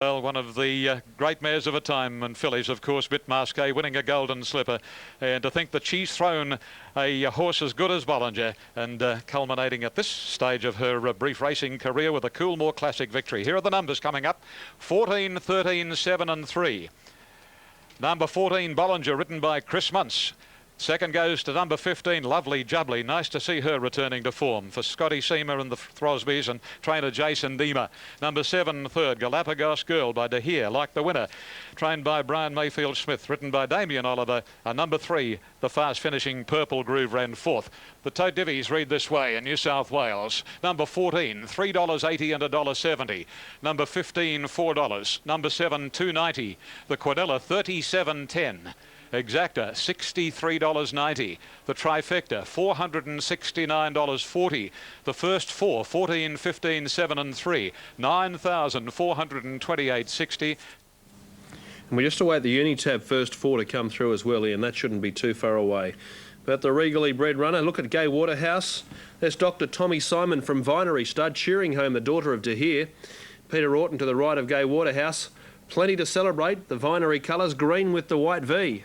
Well, one of the great mares of a time and fillies, of course, Bit Masqué winning a Golden Slipper. And to think that she's thrown a horse as good as Bollinger and culminating at this stage of her brief racing career with a Coolmore Classic victory. Here are the numbers coming up: 14, 13, 7 and 3. Number 14, Bollinger, written by Chris Muntz. Second goes to number 15, Lovely Jubbly. Nice to see her returning to form for Scotty Seamer and the Throsbys and trainer Jason Deemer. Number 7, third, Galapagos Girl by De Heer, like the winner. Trained by Brian Mayfield Smith, written by Damien Oliver. And number 3, the fast finishing Purple Groove, ran fourth. The Tote Divvies read this way in New South Wales. Number 14, $3.80 and $1.70. Number 15, $4. Number 7, $2.90. The Quadilla, $37.10. Exacta, $63.90. The Trifecta, $469.40. The first four, 14, 15, 7 and 3, $9,428.60. And we just await the Unitab first four to come through as well, and that shouldn't be too far away. But the regally bred runner, look at Gay Waterhouse. There's Dr. Tommy Simon from Vinery Stud, cheering home the daughter of De Heer. Peter Orton to the right of Gay Waterhouse. Plenty to celebrate, the Vinery colours, green with the white V.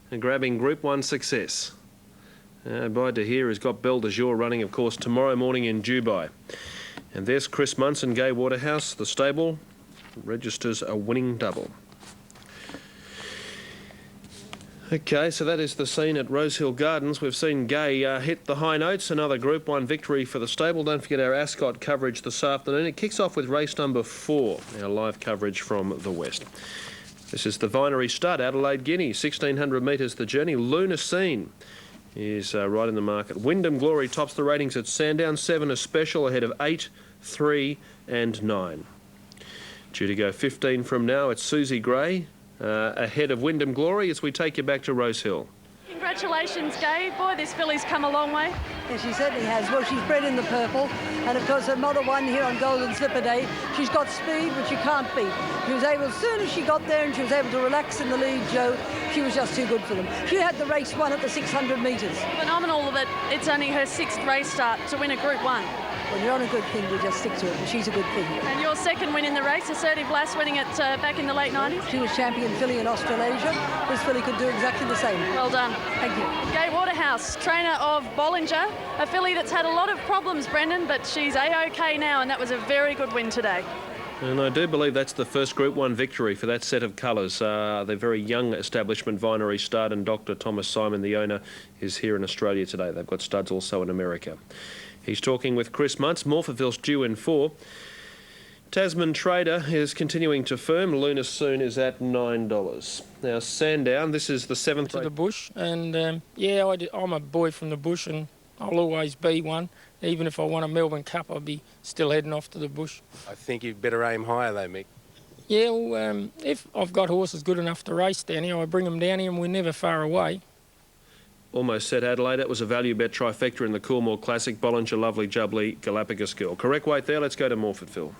And grabbing Group 1 success. By De Heer has got Belle de Jour running, of course, tomorrow morning in Dubai. And there's Chris Muntz and Gay Waterhouse. The stable registers a winning double. Okay, so that is the scene at Rosehill Gardens. We've seen Gay hit the high notes. Another Group 1 victory for the stable. Don't forget our Ascot coverage this afternoon. It kicks off with race number 4, our live coverage from the West. This is the Vinery Stud, Adelaide Guinea, 1,600 metres the journey. Luna Scene is right in the market. Wyndham Glory tops the ratings at Sandown, 7 a special ahead of 8, 3 and 9. Due to go 15 from now, it's Susie Gray ahead of Wyndham Glory as we take you back to Rosehill. Congratulations, Gay. Boy, this filly's come a long way. Yes, she certainly has. Well, she's bred in the purple, and of course her mother won here on Golden Slipper Day. She's got speed, which you can't beat. She was able, as soon as she got there and she was able to relax in the lead, Joe, she was just too good for them. She had the race won at the 600 metres. Phenomenal that it's only her 6th race start to win a Group 1. Well, you're on a good thing, you just stick to it, and she's a good thing. And your second win in the race, Assertive Lass, winning it back in the late 90s? She was champion filly in Australasia. This filly could do exactly the same. Well done. Thank you. Gay Waterhouse, trainer of Bollinger, a filly that's had a lot of problems, Brendan, but she's A-OK now, and that was a very good win today. And I do believe that's the first Group 1 victory for that set of colours. The very young establishment Vinery Stud, and Dr. Thomas Simon, the owner, is here in Australia today. They've got studs also in America. He's talking with Chris Muntz. Morphettville's due in 4. Tasman Trader is continuing to firm. Luna Soon is at $9. Now Sandown, this is the 7th. To the bush, and yeah, I'm a boy from the bush, and I'll always be one. Even if I won a Melbourne Cup, I'll be still heading off to the bush. I think you'd better aim higher though, Mick. Yeah, well, if I've got horses good enough to race down here, I bring them down here and we're never far away. Almost said Adelaide. That was a value bet trifecta in the Coolmore Classic. Bollinger, Lovely Jubbly, Galapagos Girl. Correct weight there. Let's go to Morphettville.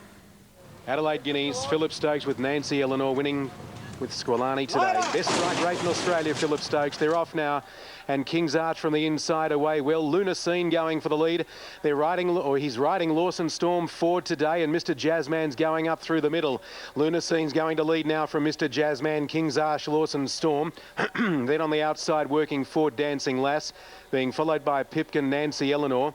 Adelaide Guineas, Phillip Stokes with Nancy Eleanor winning with Squalani today. Best strike rate in Australia, Phillip Stokes. They're off now. And King's Arch from the inside away well. Luna Scene going for the lead. He's riding Lawson Storm forward today, and Mr. Jazzman's going up through the middle. Luna Scene's going to lead now from Mr. Jazzman, King's Arch, Lawson Storm. Then on the outside working forward, Dancing Lass, being followed by Pipkin, Nancy Eleanor.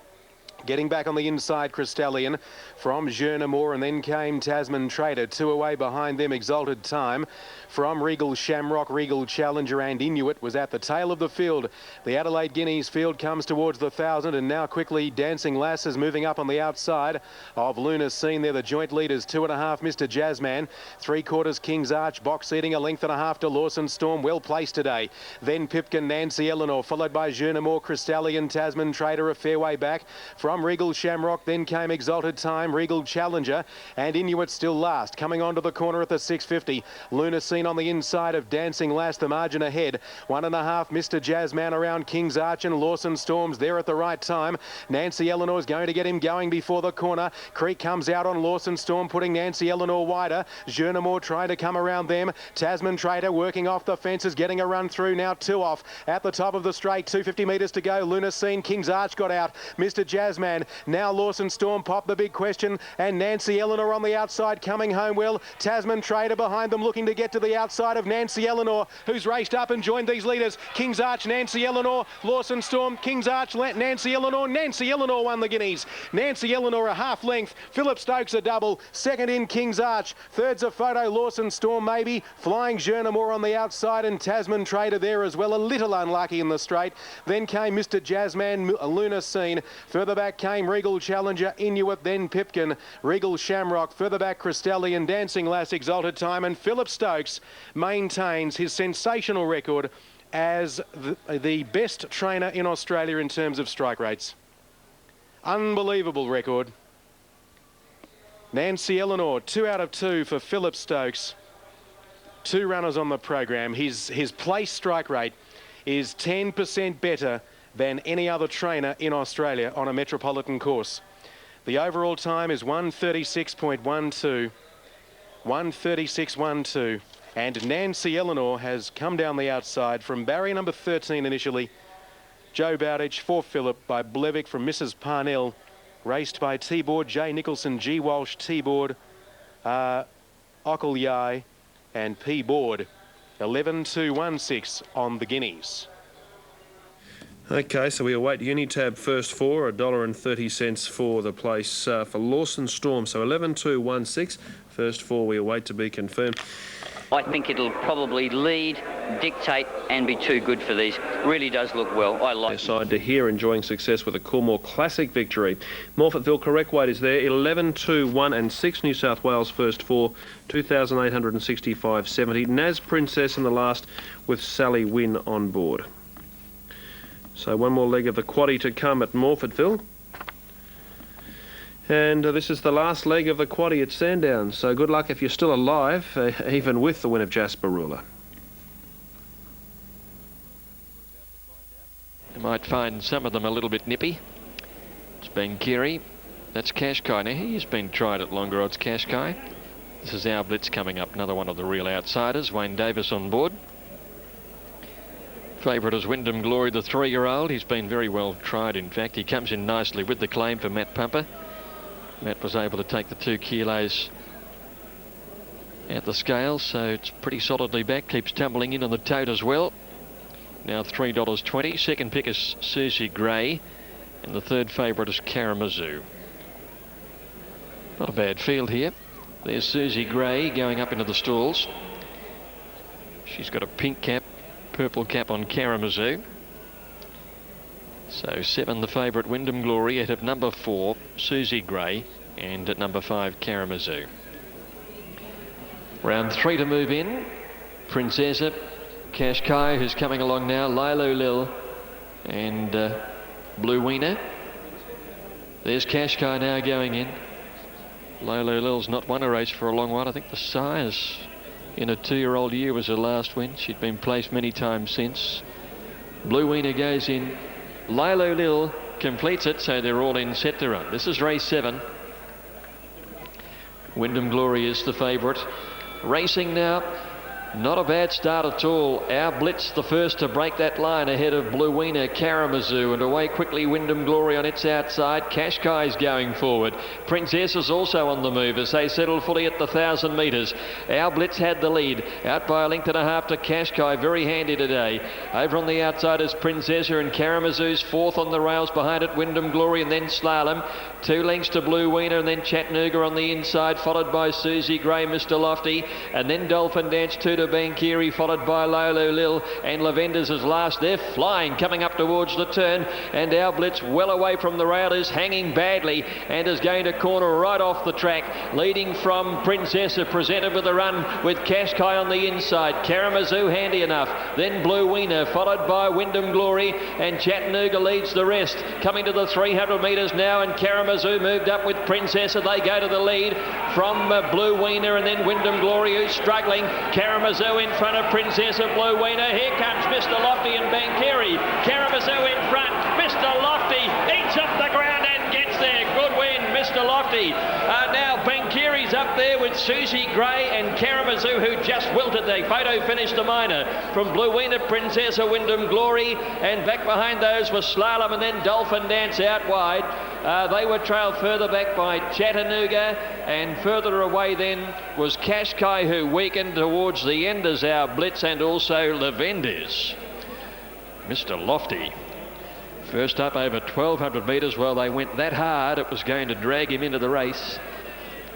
Getting back on the inside, Crystallian from Jernamore, and then came Tasman Trader. 2 away behind them, Exalted Time. From Regal Shamrock, Regal Challenger and Inuit was at the tail of the field. The Adelaide Guineas field comes towards the 1,000, and now quickly Dancing Lass is moving up on the outside of Luna Scene. They're the joint leaders, 2.5 Mr. Jazzman, 3/4 King's Arch, box seating 1.5 lengths to Lawson Storm, well placed today. Then Pipkin, Nancy Eleanor, followed by Jernamore, Crystallian, Tasman Trader a fair way back. From Regal Shamrock, then came Exalted Time, Regal Challenger, and Inuit still last. Coming onto the corner at the 650, Luna Scene on the inside of Dancing Lass, the margin ahead. 1.5 Mr. Jazzman around King's Arch, and Lawson Storm's there at the right time. Nancy Eleanor's going to get him going before the corner. Creek comes out on Lawson Storm, putting Nancy Eleanor wider. Jernamore trying to come around them. Tasman Trader working off the fences, getting a run through now. 2 off at the top of the straight, 250 metres to go. Luna Scene, King's Arch got out. Mr. Jazzman Man. Now Lawson Storm Pop, the big question, and Nancy Eleanor on the outside coming home well. Tasman Trader behind them looking to get to the outside of Nancy Eleanor, who's raced up and joined these leaders. King's Arch, Nancy Eleanor, Lawson Storm, King's Arch, Nancy Eleanor. Nancy Eleanor won the Guineas. Nancy Eleanor a half length, Philip Stokes a double, second in King's Arch, third's a photo, Lawson Storm maybe, Flying Journamore on the outside and Tasman Trader there as well, a little unlucky in the straight. Then came Mr. Jazzman, Luna Scene. Further back came Regal Challenger, Inuit, then Pipkin, Regal Shamrock. Further back Cristallian, Dancing Lass, Exalted Time, and Philip Stokes maintains his sensational record as the best trainer in Australia in terms of strike rates. Unbelievable record. Nancy Eleanor, 2 out of 2 for Philip Stokes. 2 runners on the program. His place strike rate is 10% better than any other trainer in Australia on a metropolitan course. The overall time is 1:36.12. 1:36.12. And Nancy Eleanor has come down the outside from barrier number 13 initially. Joe Bowditch for Philip by Blevick from Mrs. Parnell. Raced by T-Board, J. Nicholson, G. Walsh, T-Board, Ockle Yai and P-Board. 11.216 on the Guineas. Okay, so we await Unitab first four, $1.30 for the place for Lawson Storm. So 11.216, first four we await to be confirmed. I think it'll probably lead, dictate and be too good for these. Really does look well. I like side to here enjoying success with a Coolmore Classic victory. Morphettville correct weight is there, 11.2, 1 6. New South Wales first four, 2,865.70. Naz Princess in the last with Sally Wynn on board. So one more leg of the quaddie to come at Morphettville. And this is the last leg of the quaddie at Sandown. So good luck if you're still alive, even with the win of Jasper Ruler. You might find some of them a little bit nippy. It's Bankiri. That's Kashkai. Now he's been tried at longer odds, Kashkai. This is our Blitz coming up, another one of the real outsiders. Wayne Davis on board. Favourite is Wyndham Glory, the 3-year-old. He's been very well tried, in fact. He comes in nicely with the claim for Matt Pumper. Matt was able to take the 2 kilos at the scale, so it's pretty solidly back. Keeps tumbling in on the tote as well. Now $3.20. Second pick is Susie Gray, and the third favourite is Karamazoo. Not a bad field here. There's Susie Gray going up into the stalls. She's got a pink cap, purple cap on Karamazoo. So 7 the favourite Wyndham Glory, ahead of number 4 Susie Gray, and at number 5 Karamazoo. Round 3 to move in. Princessa, Kashkai, who's coming along now, Lilo Lil and Blue Wiener. There's Kashkai now going in. Lilo Lil's not won a race for a long while. I think the Sires in a 2-year-old year was her last win. She'd been placed many times since. Blue Wiener goes in. Lilo Lil completes it, so they're all in set to run. This is race 7. Wyndham Glory is the favourite. Racing now. Not a bad start at all. Our Blitz the first to break that line ahead of Blue Wiener, Karamazoo, and away quickly Wyndham Glory on its outside. Kashkai's going forward. Princess is also on the move as they settle fully at the 1,000 metres. Our Blitz had the lead, out by a length and a half to Kashkai, very handy today. Over on the outside is Princessa, and Karamazoo's fourth on the rails behind it, Wyndham Glory, and then Slalom. 2 lengths to Blue Wiener, and then Chattanooga on the inside, followed by Susie Gray, Mr. Lofty, and then Dolphin Dance 2 to Bankiri, followed by Lolo Lil, and Lavenders is last. They're flying, coming up towards the turn, and our Blitz well away from the rail is hanging badly and is going to corner right off the track, leading from Princessa, presented with a run with Kashkai on the inside. Karamazoo handy enough, then Blue Wiener, followed by Wyndham Glory, and Chattanooga leads the rest. Coming to the 300 metres now, and Karamazoo moved up with Princessa. They go to the lead from Blue Wiener, and then Wyndham Glory, who's struggling. Karamazoo in front of Princessa, Blue Wiener. Here comes Mr. Lofty and Bankiri. Karamazoo in front. Mr. Lofty eats up the ground and gets there. Good win, Mr. Lofty. Now Bankiri's up there with Susie Gray and Karamazoo, who just wilted. The photo finished the minor from Blue Wiener, Princessa, Wyndham Glory, and back behind those was Slalom, and then Dolphin Dance out wide. They were trailed further back by Chattanooga, and further away then was Cascais, who weakened towards the end as our Blitz, and also Lavenders. Mr. Lofty, first up over 1,200 metres. Well, they went that hard it was going to drag him into the race,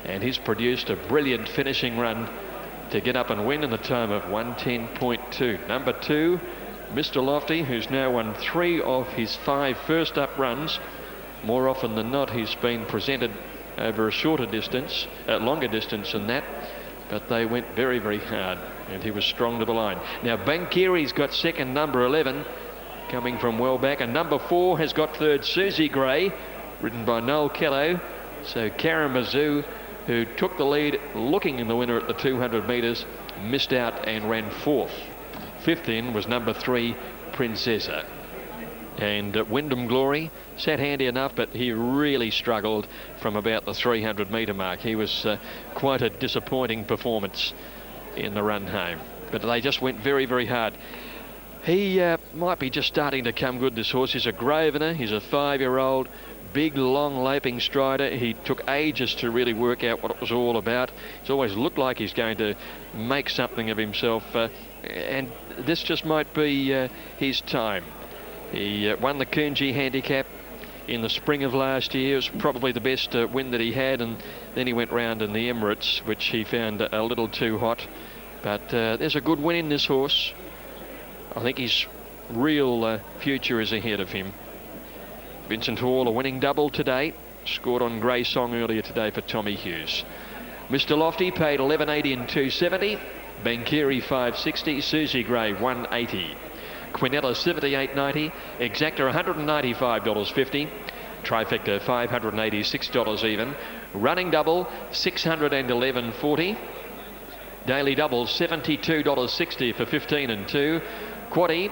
and he's produced a brilliant finishing run to get up and win in the time of 1:10.2. Number 2, Mr. Lofty, who's now won 3 of his 5 first up runs. More often than not, he's been presented over a shorter distance, longer distance than that, but they went very, very hard, and he was strong to the line. Now, Bankiri's got second, number 11, coming from well back, and number 4 has got third, Susie Gray, ridden by Noel Kello. So Karamazoo, who took the lead looking in the winner at the 200 metres, missed out and ran 4th. 5th in was number 3, Princessa. And Wyndham Glory sat handy enough, but he really struggled from about the 300 metre mark. He was quite a disappointing performance in the run home, but they just went very, very hard. He might be just starting to come good, this horse. He's a Grosvenor. He's a 5-year-old, big, long, laping strider. He took ages to really work out what it was all about. He's always looked like he's going to make something of himself, and this just might be his time. He won the Coonji Handicap in the spring of last year. It was probably the best win that he had, and then he went round in the Emirates, which he found a little too hot. But there's a good win in this horse. I think his real future is ahead of him. Vincent Hall, a winning double today, scored on Grey Song earlier today for Tommy Hughes. Mr. Lofty paid $11.80 and $2.70. Bankiri $5.60. Susie Gray $1.80. Quinella $78.90. Exacta $195.50. Trifecta $586 even. Running double $611.40. Daily double $72.60 for 15 and 2. Quaddie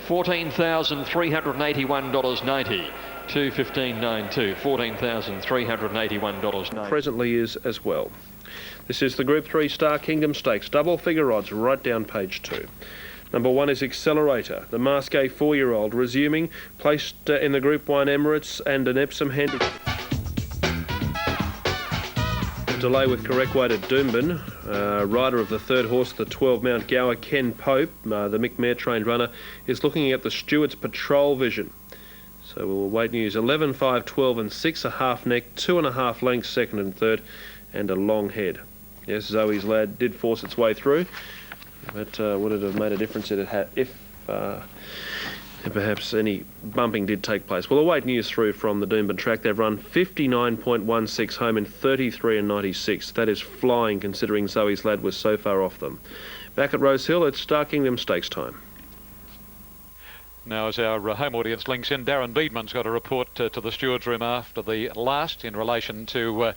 $14,381.90. 215.92. $14,381.90. Presently is as well. This is the Group 3 Star Kingdom Stakes. Double figure odds right down page 2. Number 1 is Accelerator, the Masqué 4-year-old, resuming, placed in the Group 1 Emirates and an Epsom handicap. Delay with correct weight at Doomben. Rider of the third horse, the 12 Mount Gower, Ken Pope, the Mick Mare trained runner, is looking at the Stewart's Patrol Vision. So we'll wait news. 11, 5, 12 and 6, a half neck, 2.5 lengths second and third, and a long head. Yes, Zoe's Lad did force its way through, but would it have made a difference if perhaps any bumping did take place? We'll await news through from the Doomben track. They've run 59.16 home in 33 and 96. That is flying, considering Zoe's Lad was so far off them. Back at Rose Hill, it's Star Kingdom Stakes time. Now, as our home audience links in, Darren Beedman's got a report to the steward's room after the last in relation to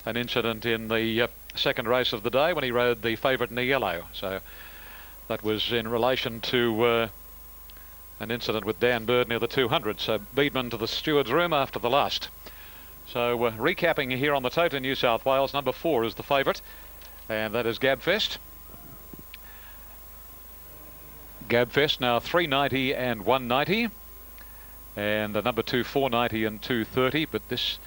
an incident in the second race of the day when he rode the favourite in the yellow. So that was in relation to an incident with Dan Bird near the 200. So Beedman to the steward's room after the last. So recapping here on the tote in New South Wales, number 4 is the favourite, and that is Gabfest. Gabfest now 390 and 190, and the number 2 490 and 230, but this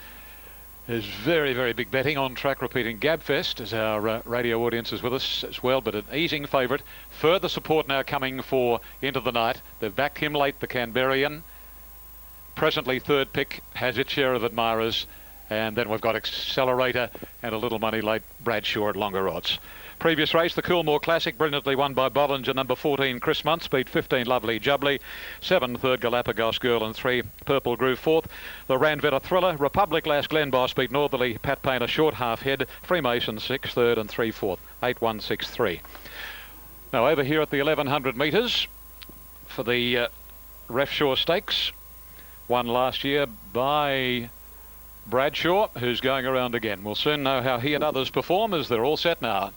is very, very big betting on track repeating. Gabfest, as our radio audience is with us as well, but an easing favourite. Further support now coming for Into the Night. They've backed him late, the Canberrian. Presently third pick, has its share of admirers, and then we've got Accelerator and a little money late Bradshaw at longer odds. Previous race, the Coolmore Classic, brilliantly won by Bollinger. Number 14, Chris Muntz, beat 15, Lovely Jubbly. 7, third, Galapagos Girl, and 3, Purple Groove, fourth. The Ranvetter Thriller, Republic Last, Glen Boss, beat Northerly, Pat Payne, a short half head. Freemason, 6, third, and 3, fourth. 8, 1, 6, 3. Now over here at the 1100 metres for the Refshaw Stakes, won last year by Bradshaw, who's going around again. We'll soon know how he and others perform, as they're all set now.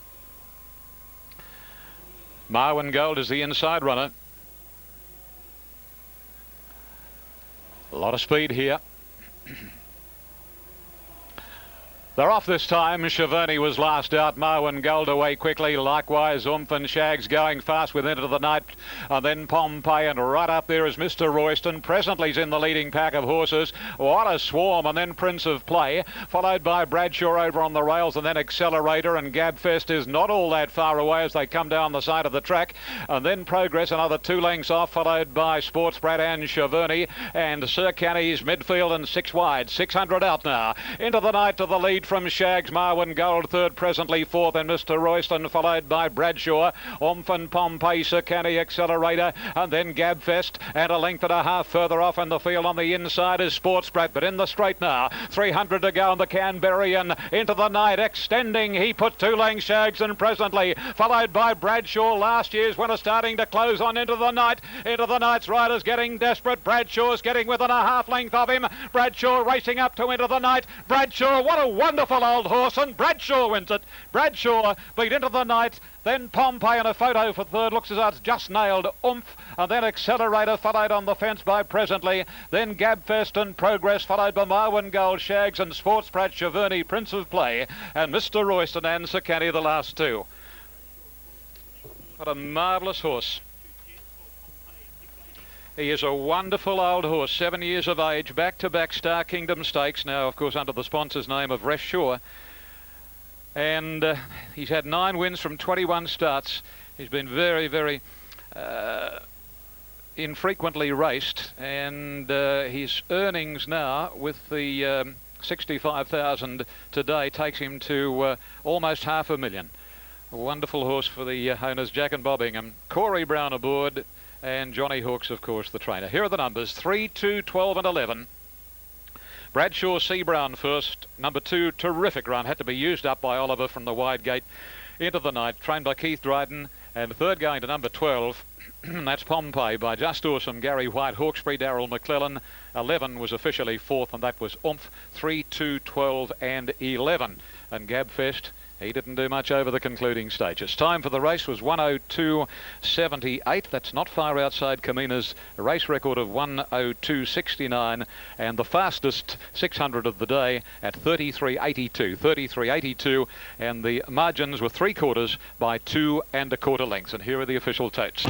Marwin Gold is the inside runner. A lot of speed here. They're off this time. Cheverny was last out. Marwin Gold away quickly. Likewise, Oomph and Shags going fast with Into the Night. And then Pompey, and right up there is Mr. Royston. Presently he's in the leading pack of horses. What a swarm. And then Prince of Play, followed by Bradshaw over on the rails, and then Accelerator, and Gabfest is not all that far away as they come down the side of the track. And then Progress another 2 lengths off, followed by Sports Brat and Cheverny, and Sir Canny's midfield and 6 wide. 600 out now. Into the Night to the lead from Shags. Marwin Gold third, presently fourth, and Mr. Royston, followed by Bradshaw. Oomph and Pompey, Sir Canny, Accelerator, and then Gabfest, and a length and a half further off in the field on the inside is Sports Brat, but in the straight now. 300 to go on the Canberry, and Into the Night extending. He put 2 lengths, Shags, and presently followed by Bradshaw. Last year's winner starting to close on Into the Night. Into the Night's riders getting desperate. Bradshaw's getting within a half length of him. Bradshaw racing up to Into the Night. Bradshaw, what a wonderful old horse, and Bradshaw wins it. Bradshaw beat Into the Night, then Pompey, and a photo for third. Looks as though it's just nailed Oomph, and then Accelerator, followed on the fence by Presently, then Gabfest and Progress, followed by Marwin Gold, Shags, and Sports Brat, Cheverny, Prince of Play, and Mr. Royston and Sir Canny, the last 2. What a marvellous horse. He is a wonderful old horse, 7 years of age, back-to-back Star Kingdom Stakes, now of course under the sponsor's name of Rest Shore. And he's had 9 wins from 21 starts. He's been very, very infrequently raced, and his earnings now with the 65,000 today takes him to almost $500,000. A wonderful horse for the owners, Jack and Bob Ingham. Corey Brown aboard, and Johnny Hawkes, of course, the trainer. Here are the numbers: 3, 2, 12 and 11. Bradshaw C. Brown first. Number 2, terrific run. Had to be used up by Oliver from the wide gate. Into the Night, trained by Keith Dryden. And third going to number 12. That's Pompey by Just Awesome, Gary White, Hawkesbury, Darrell McClellan. 11 was officially fourth, and that was Oomph. 3, 2, 12 and 11. And Gabfest, he didn't do much over the concluding stages. Time for the race was 1:02.78. That's not far outside Kamina's race record of 1:02.69, and the fastest 600 of the day at 33.82. 33.82, and the margins were 3/4 by 2 1/4 lengths. And here are the official totes.